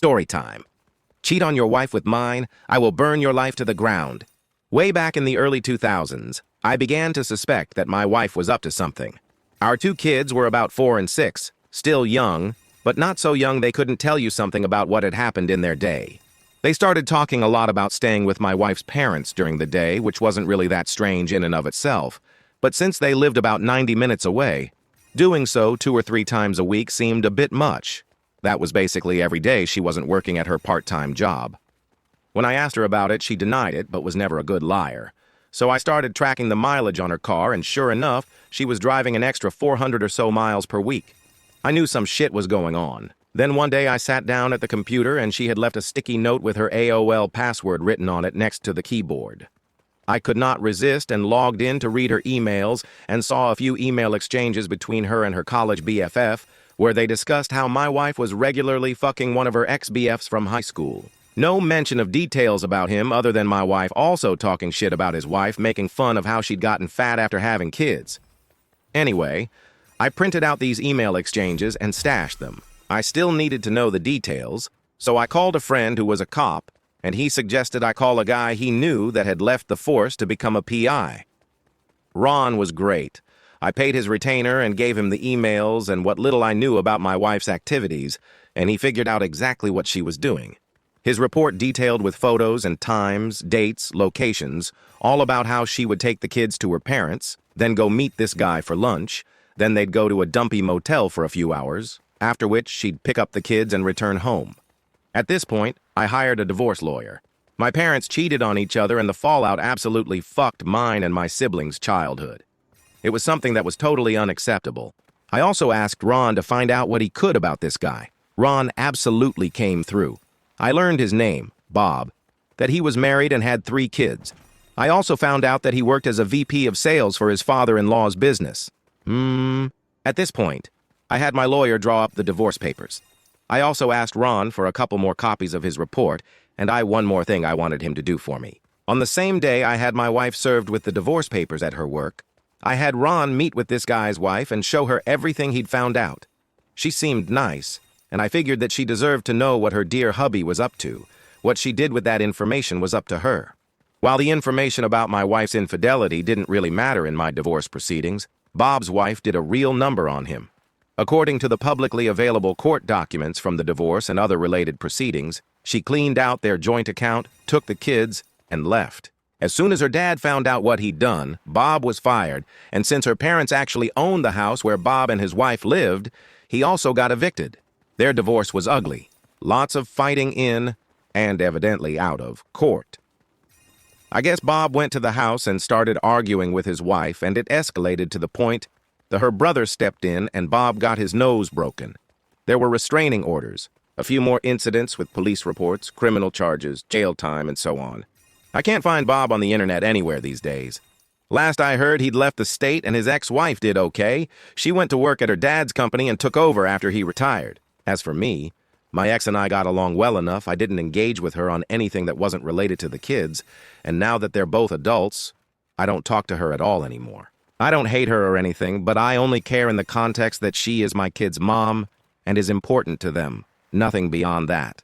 Story time. Cheat on your wife with mine, I will burn your life to the ground. Way back in the early 2000s, I began to suspect that my wife was up to something. Our two kids were about 4 and 6, still young, but not so young they couldn't tell you something about what had happened in their day. They started talking a lot about staying with my wife's parents during the day, which wasn't really that strange in and of itself. But since they lived about 90 minutes away, doing so 2 or 3 times a week seemed a bit much. That was basically every day she wasn't working at her part-time job. When I asked her about it, she denied it, but was never a good liar. So I started tracking the mileage on her car, and sure enough, she was driving an extra 400 or so miles per week. I knew some shit was going on. Then one day I sat down at the computer and she had left a sticky note with her AOL password written on it next to the keyboard. I could not resist and logged in to read her emails and saw a few email exchanges between her and her college BFF, where they discussed how my wife was regularly fucking one of her ex-BFs from high school. No mention of details about him other than my wife also talking shit about his wife, making fun of how she'd gotten fat after having kids. Anyway, I printed out these email exchanges and stashed them. I still needed to know the details, so I called a friend who was a cop, and he suggested I call a guy he knew that had left the force to become a PI. Ron was great. I paid his retainer and gave him the emails and what little I knew about my wife's activities, and he figured out exactly what she was doing. His report detailed with photos and times, dates, locations, all about how she would take the kids to her parents, then go meet this guy for lunch, then they'd go to a dumpy motel for a few hours, after which she'd pick up the kids and return home. At this point, I hired a divorce lawyer. My parents cheated on each other and the fallout absolutely fucked mine and my siblings' childhood. It was something that was totally unacceptable. I also asked Ron to find out what he could about this guy. Ron absolutely came through. I learned his name, Bob, that he was married and had 3 kids. I also found out that he worked as a VP of sales for his father-in-law's business. At this point, I had my lawyer draw up the divorce papers. I also asked Ron for a couple more copies of his report, and one more thing I wanted him to do for me. On the same day I had my wife served with the divorce papers at her work, I had Ron meet with this guy's wife and show her everything he'd found out. She seemed nice, and I figured that she deserved to know what her dear hubby was up to. What she did with that information was up to her. While the information about my wife's infidelity didn't really matter in my divorce proceedings, Bob's wife did a real number on him. According to the publicly available court documents from the divorce and other related proceedings, she cleaned out their joint account, took the kids, and left. As soon as her dad found out what he'd done, Bob was fired, and since her parents actually owned the house where Bob and his wife lived, he also got evicted. Their divorce was ugly. Lots of fighting in, and evidently out of, court. I guess Bob went to the house and started arguing with his wife, and it escalated to the point that her brother stepped in and Bob got his nose broken. There were restraining orders, a few more incidents with police reports, criminal charges, jail time, and so on. I can't find Bob on the internet anywhere these days. Last I heard, he'd left the state and his ex-wife did okay. She went to work at her dad's company and took over after he retired. As for me, my ex and I got along well enough I didn't engage with her on anything that wasn't related to the kids, and now that they're both adults, I don't talk to her at all anymore. I don't hate her or anything, but I only care in the context that she is my kids' mom and is important to them. Nothing beyond that.